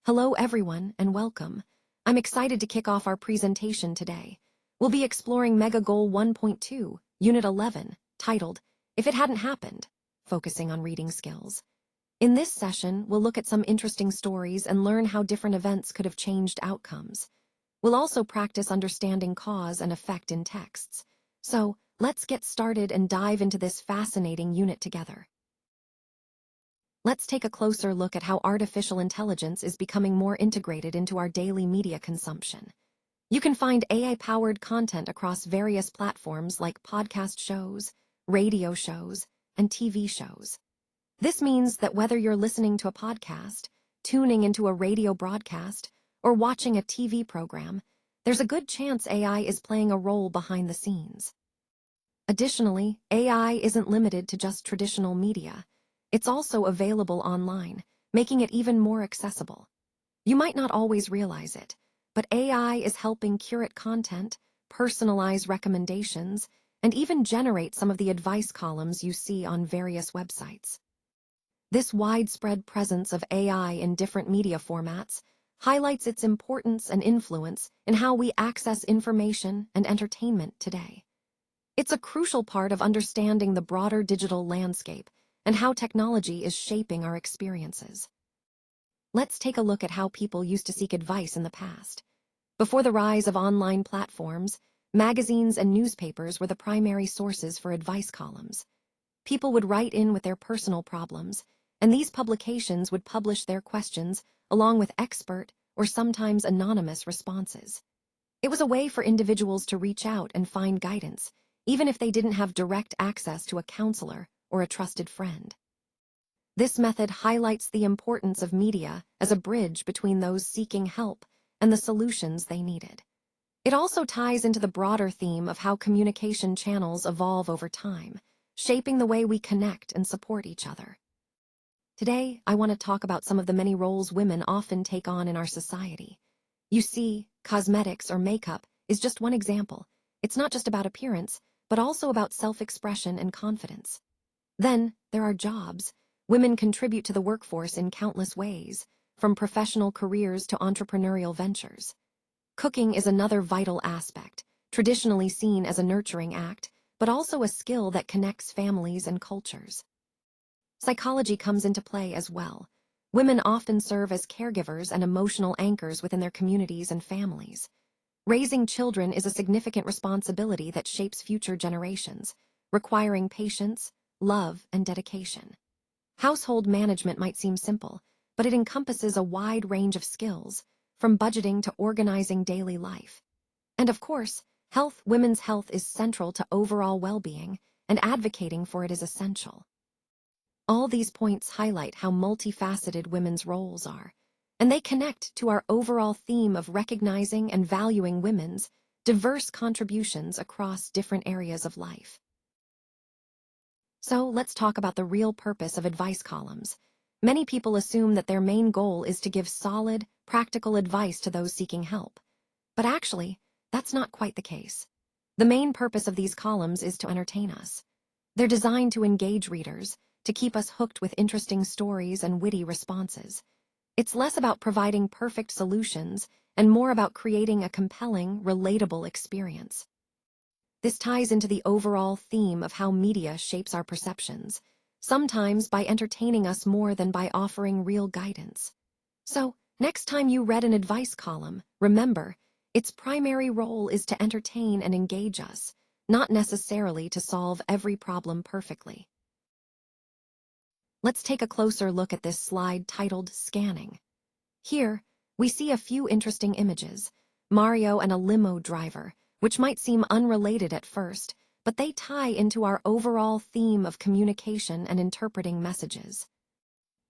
Hello everyone and welcome. I'm excited to kick off our presentation today. We'll be exploring Mega Goal 1.2, Unit 11, titled, If It Hadn't Happened, focusing on reading skills. In this session, we'll look at some interesting stories and learn how different events could have changed outcomes. We'll also practice understanding cause and effect in texts. So, let's get started and dive into this fascinating unit together. Let's take a closer look at how artificial intelligence is becoming more integrated into our daily media consumption. You can find AI-powered content across various platforms like podcast shows, radio shows, and TV shows. This means that whether you're listening to a podcast, tuning into a radio broadcast, or watching a TV program, there's a good chance AI is playing a role behind the scenes. Additionally, AI isn't limited to just traditional media. It's also available online, making it even more accessible. You might not always realize it, but AI is helping curate content, personalize recommendations, and even generate some of the advice columns you see on various websites. This widespread presence of AI in different media formats highlights its importance and influence in how we access information and entertainment today. It's a crucial part of understanding the broader digital landscape and how technology is shaping our experiences. Let's take a look at how people used to seek advice in the past. Before the rise of online platforms, magazines and newspapers were the primary sources for advice columns. People would write in with their personal problems, and these publications would publish their questions along with expert or sometimes anonymous responses. It was a way for individuals to reach out and find guidance, even if they didn't have direct access to a counselor or a trusted friend. This method highlights the importance of media as a bridge between those seeking help and the solutions they needed. It also ties into the broader theme of how communication channels evolve over time, shaping the way we connect and support each other. Today, I want to talk about some of the many roles women often take on in our society. You see, cosmetics or makeup is just one example. It's not just about appearance, but also about self-expression and confidence. Then, there are jobs. Women contribute to the workforce in countless ways, from professional careers to entrepreneurial ventures. Cooking is another vital aspect, traditionally seen as a nurturing act, but also a skill that connects families and cultures. Psychology comes into play as well. Women often serve as caregivers and emotional anchors within their communities and families. Raising children is a significant responsibility that shapes future generations, requiring patience, love, and dedication. Household management might seem simple, but it encompasses a wide range of skills, from budgeting to organizing daily life. And of course, women's health is central to overall well-being, and advocating for it is essential. All these points highlight how multifaceted women's roles are, and they connect to our overall theme of recognizing and valuing women's diverse contributions across different areas of life. So let's talk about the real purpose of advice columns. Many people assume that their main goal is to give solid, practical advice to those seeking help. But actually, that's not quite the case. The main purpose of these columns is to entertain us. They're designed to engage readers, to keep us hooked with interesting stories and witty responses. It's less about providing perfect solutions and more about creating a compelling, relatable experience. This ties into the overall theme of how media shapes our perceptions, sometimes by entertaining us more than by offering real guidance. So, next time you read an advice column, remember, its primary role is to entertain and engage us, not necessarily to solve every problem perfectly. Let's take a closer look at this slide titled Scanning. Here, we see a few interesting images, Mario and a limo driver, which might seem unrelated at first, but they tie into our overall theme of communication and interpreting messages.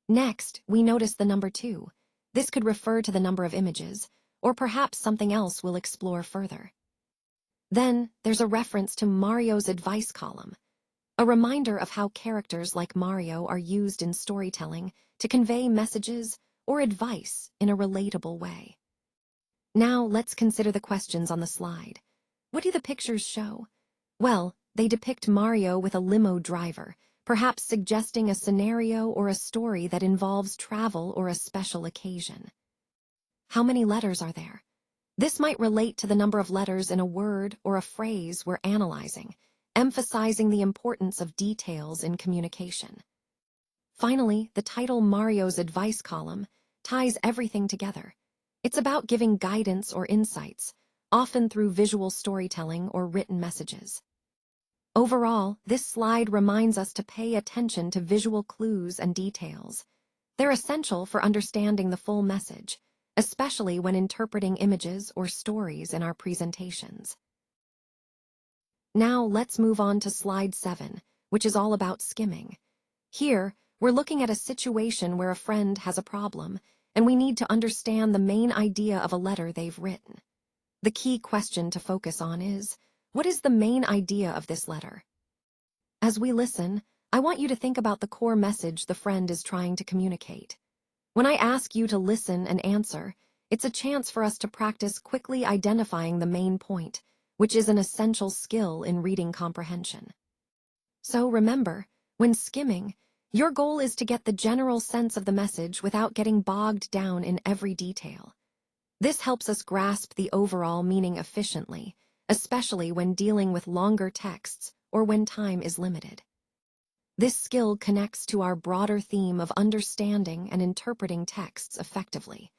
Next, we notice the number 2. This could refer to the number of images, or perhaps something else we'll explore further. Then, there's a reference to Mario's advice column, a reminder of how characters like Mario are used in storytelling to convey messages or advice in a relatable way. Now, let's consider the questions on the slide. What do the pictures show? Well, they depict Mario with a limo driver, perhaps suggesting a scenario or a story that involves travel or a special occasion. How many letters are there? This might relate to the number of letters in a word or a phrase we're analyzing, emphasizing the importance of details in communication. Finally, the title Mario's advice column ties everything together. It's about giving guidance or insights, often through visual storytelling or written messages. Overall, this slide reminds us to pay attention to visual clues and details. They're essential for understanding the full message, especially when interpreting images or stories in our presentations. Now let's move on to slide 7, which is all about skimming. Here, we're looking at a situation where a friend has a problem, and we need to understand the main idea of a letter they've written. The key question to focus on is, what is the main idea of this letter? As we listen, I want you to think about the core message the friend is trying to communicate. When I ask you to listen and answer, it's a chance for us to practice quickly identifying the main point, which is an essential skill in reading comprehension. So remember, when skimming, your goal is to get the general sense of the message without getting bogged down in every detail. This helps us grasp the overall meaning efficiently, especially when dealing with longer texts or when time is limited. This skill connects to our broader theme of understanding and interpreting texts effectively.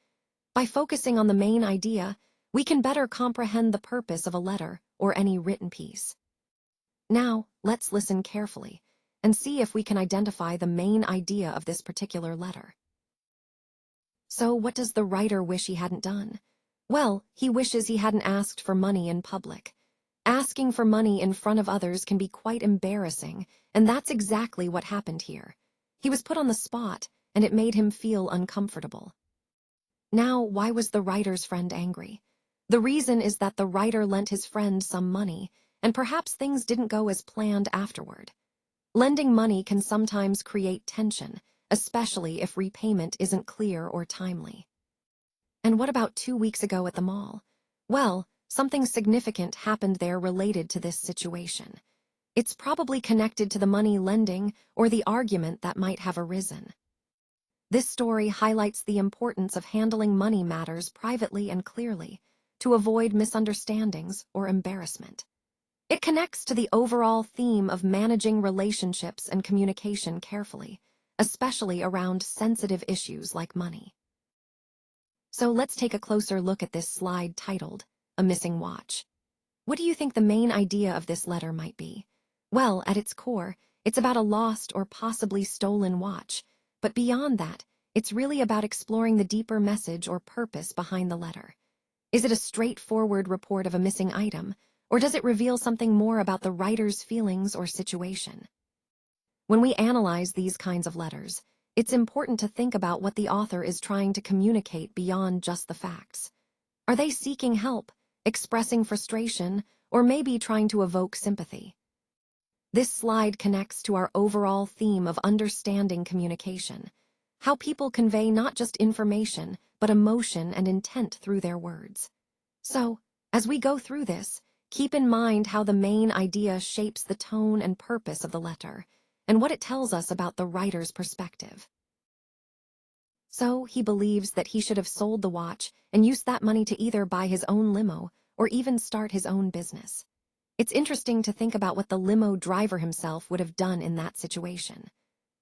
By focusing on the main idea, we can better comprehend the purpose of a letter or any written piece. Now, let's listen carefully and see if we can identify the main idea of this particular letter. So, what does the writer wish he hadn't done? Well, he wishes he hadn't asked for money in public. Asking for money in front of others can be quite embarrassing, and that's exactly what happened here. He was put on the spot, and it made him feel uncomfortable. Now, why was the writer's friend angry? The reason is that the writer lent his friend some money, and perhaps things didn't go as planned afterward. Lending money can sometimes create tension, especially if repayment isn't clear or timely. And what about 2 weeks ago at the mall? Well, something significant happened there related to this situation. It's probably connected to the money lending or the argument that might have arisen. This story highlights the importance of handling money matters privately and clearly to avoid misunderstandings or embarrassment. It connects to the overall theme of managing relationships and communication carefully, especially around sensitive issues like money. So let's take a closer look at this slide titled, A Missing Watch. What do you think the main idea of this letter might be? Well, at its core, it's about a lost or possibly stolen watch, but beyond that, it's really about exploring the deeper message or purpose behind the letter. Is it a straightforward report of a missing item, or does it reveal something more about the writer's feelings or situation? When we analyze these kinds of letters, it's important to think about what the author is trying to communicate beyond just the facts. Are they seeking help, expressing frustration, or maybe trying to evoke sympathy? This slide connects to our overall theme of understanding communication, how people convey not just information, but emotion and intent through their words. So, as we go through this, keep in mind how the main idea shapes the tone and purpose of the letter, and what it tells us about the writer's perspective. So, he believes that he should have sold the watch and used that money to either buy his own limo or even start his own business. It's interesting to think about what the limo driver himself would have done in that situation.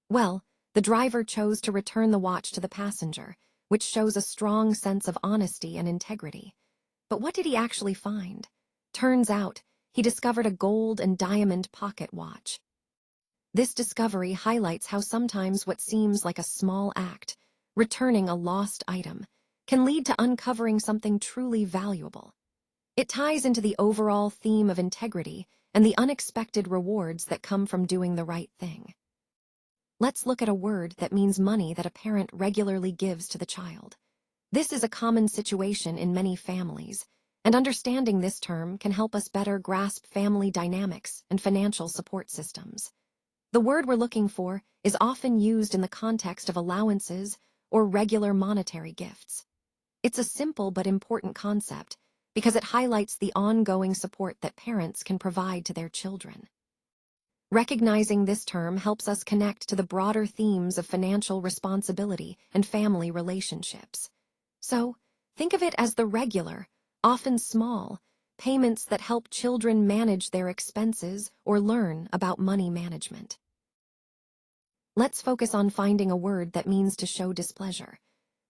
Well, the driver chose to return the watch to the passenger, which shows a strong sense of honesty and integrity. But what did he actually find? Turns out, he discovered a gold and diamond pocket watch. This discovery highlights how sometimes what seems like a small act, returning a lost item, can lead to uncovering something truly valuable. It ties into the overall theme of integrity and the unexpected rewards that come from doing the right thing. Let's look at a word that means money that a parent regularly gives to the child. This is a common situation in many families, and understanding this term can help us better grasp family dynamics and financial support systems. The word we're looking for is often used in the context of allowances or regular monetary gifts. It's a simple but important concept because it highlights the ongoing support that parents can provide to their children. Recognizing this term helps us connect to the broader themes of financial responsibility and family relationships. So, Think of it as the regular, often small, payments that help children manage their expenses or learn about money management. Let's focus on finding a word that means to show displeasure.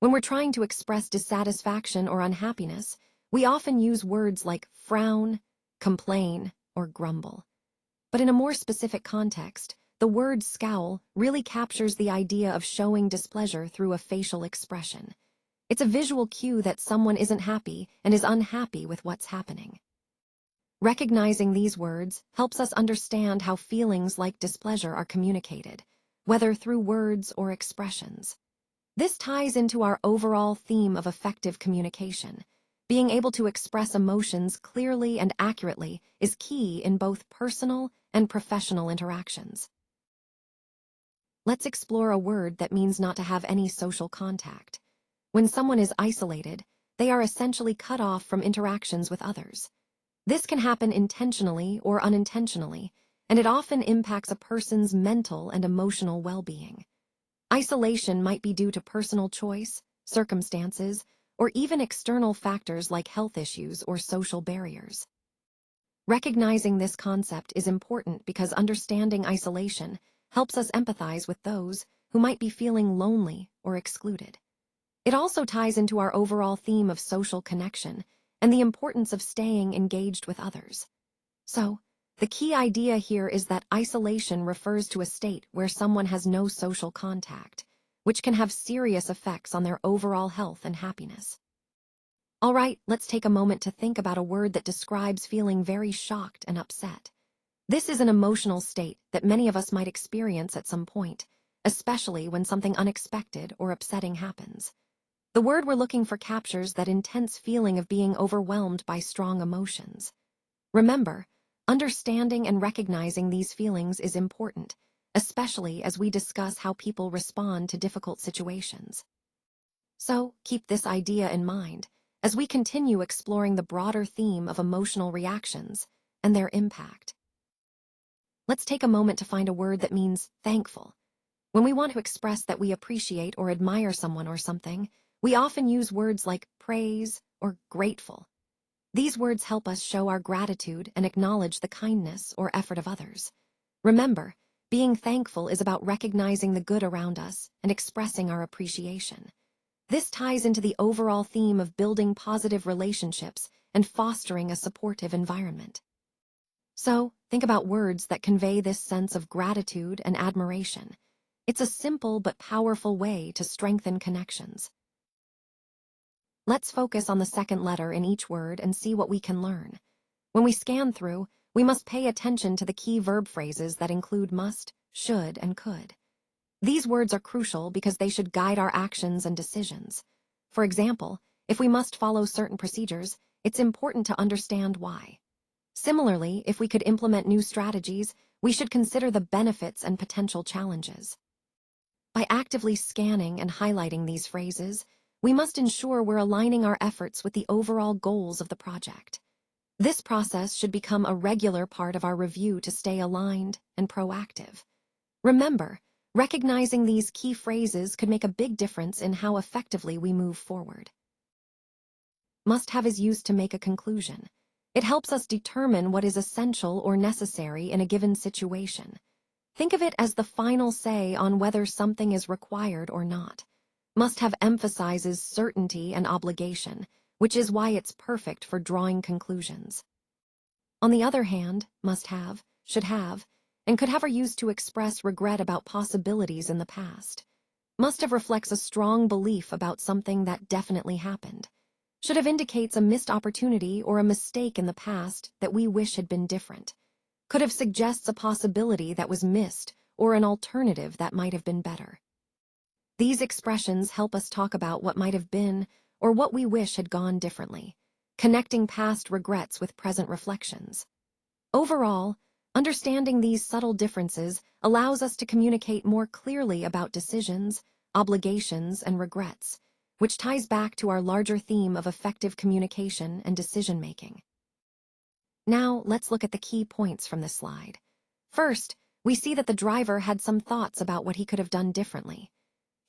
When we're trying to express dissatisfaction or unhappiness, we often use words like frown, complain, or grumble. But in a more specific context, the word scowl really captures the idea of showing displeasure through a facial expression. It's a visual cue that someone isn't happy and is unhappy with what's happening. Recognizing these words helps us understand how feelings like displeasure are communicated, whether through words or expressions. This ties into our overall theme of effective communication. Being able to express emotions clearly and accurately is key in both personal and professional interactions. Let's explore a word that means not to have any social contact. When someone is isolated, they are essentially cut off from interactions with others. This can happen intentionally or unintentionally, and it often impacts a person's mental and emotional well-being. Isolation might be due to personal choice, circumstances, or even external factors like health issues or social barriers. Recognizing this concept is important because understanding isolation helps us empathize with those who might be feeling lonely or excluded. It also ties into our overall theme of social connection and the importance of staying engaged with others. So, the key idea here is that isolation refers to a state where someone has no social contact, which can have serious effects on their overall health and happiness. All right, let's take a moment to think about a word that describes feeling very shocked and upset. This is an emotional state that many of us might experience at some point, especially when something unexpected or upsetting happens. The word we're looking for captures that intense feeling of being overwhelmed by strong emotions. Remember, understanding and recognizing these feelings is important, especially as we discuss how people respond to difficult situations. So, keep this idea in mind as we continue exploring the broader theme of emotional reactions and their impact. Let's take a moment to find a word that means thankful. When we want to express that we appreciate or admire someone or something, we often use words like praise or grateful. These words help us show our gratitude and acknowledge the kindness or effort of others. Remember, being thankful is about recognizing the good around us and expressing our appreciation. This ties into the overall theme of building positive relationships and fostering a supportive environment. So, think about words that convey this sense of gratitude and admiration. It's a simple but powerful way to strengthen connections. Let's focus on the second letter in each word and see what we can learn. When we scan through, we must pay attention to the key verb phrases that include must, should, and could. These words are crucial because they should guide our actions and decisions. For example, if we must follow certain procedures, it's important to understand why. Similarly, if we could implement new strategies, we should consider the benefits and potential challenges. By actively scanning and highlighting these phrases, we must ensure we're aligning our efforts with the overall goals of the project. This process should become a regular part of our review to stay aligned and proactive. Remember, recognizing these key phrases could make a big difference in how effectively we move forward. Must have is used to make a conclusion. It helps us determine what is essential or necessary in a given situation. Think of it as the final say on whether something is required or not. Must have emphasizes certainty and obligation, which is why it's perfect for drawing conclusions. On the other hand, must have, should have, and could have are used to express regret about possibilities in the past. Must have reflects a strong belief about something that definitely happened. Should have indicates a missed opportunity or a mistake in the past that we wish had been different. Could have suggests a possibility that was missed or an alternative that might have been better. These expressions help us talk about what might have been or what we wish had gone differently, connecting past regrets with present reflections. Overall, understanding these subtle differences allows us to communicate more clearly about decisions, obligations, and regrets, which ties back to our larger theme of effective communication and decision-making. Now, let's look at the key points from this slide. First, we see that the driver had some thoughts about what he could have done differently.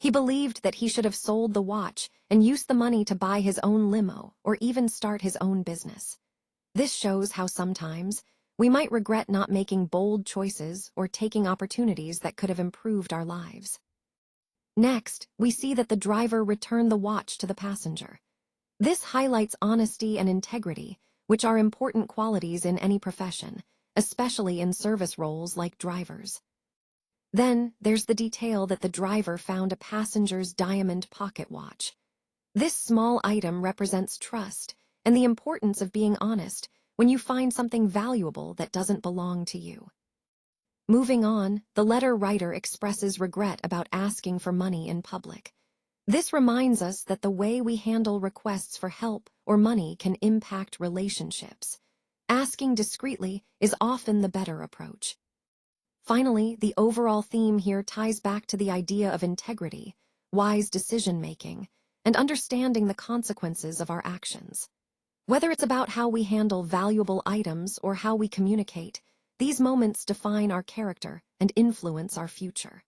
He believed that he should have sold the watch and used the money to buy his own limo or even start his own business. This shows how sometimes we might regret not making bold choices or taking opportunities that could have improved our lives. Next, we see that the driver returned the watch to the passenger. This highlights honesty and integrity, which are important qualities in any profession, especially in service roles like drivers. Then, there's the detail that the driver found a passenger's diamond pocket watch. This small item represents trust and the importance of being honest when you find something valuable that doesn't belong to you. Moving on, the letter writer expresses regret about asking for money in public. This reminds us that the way we handle requests for help or money can impact relationships. Asking discreetly is often the better approach. Finally, the overall theme here ties back to the idea of integrity, wise decision-making, and understanding the consequences of our actions. Whether it's about how we handle valuable items or how we communicate, these moments define our character and influence our future.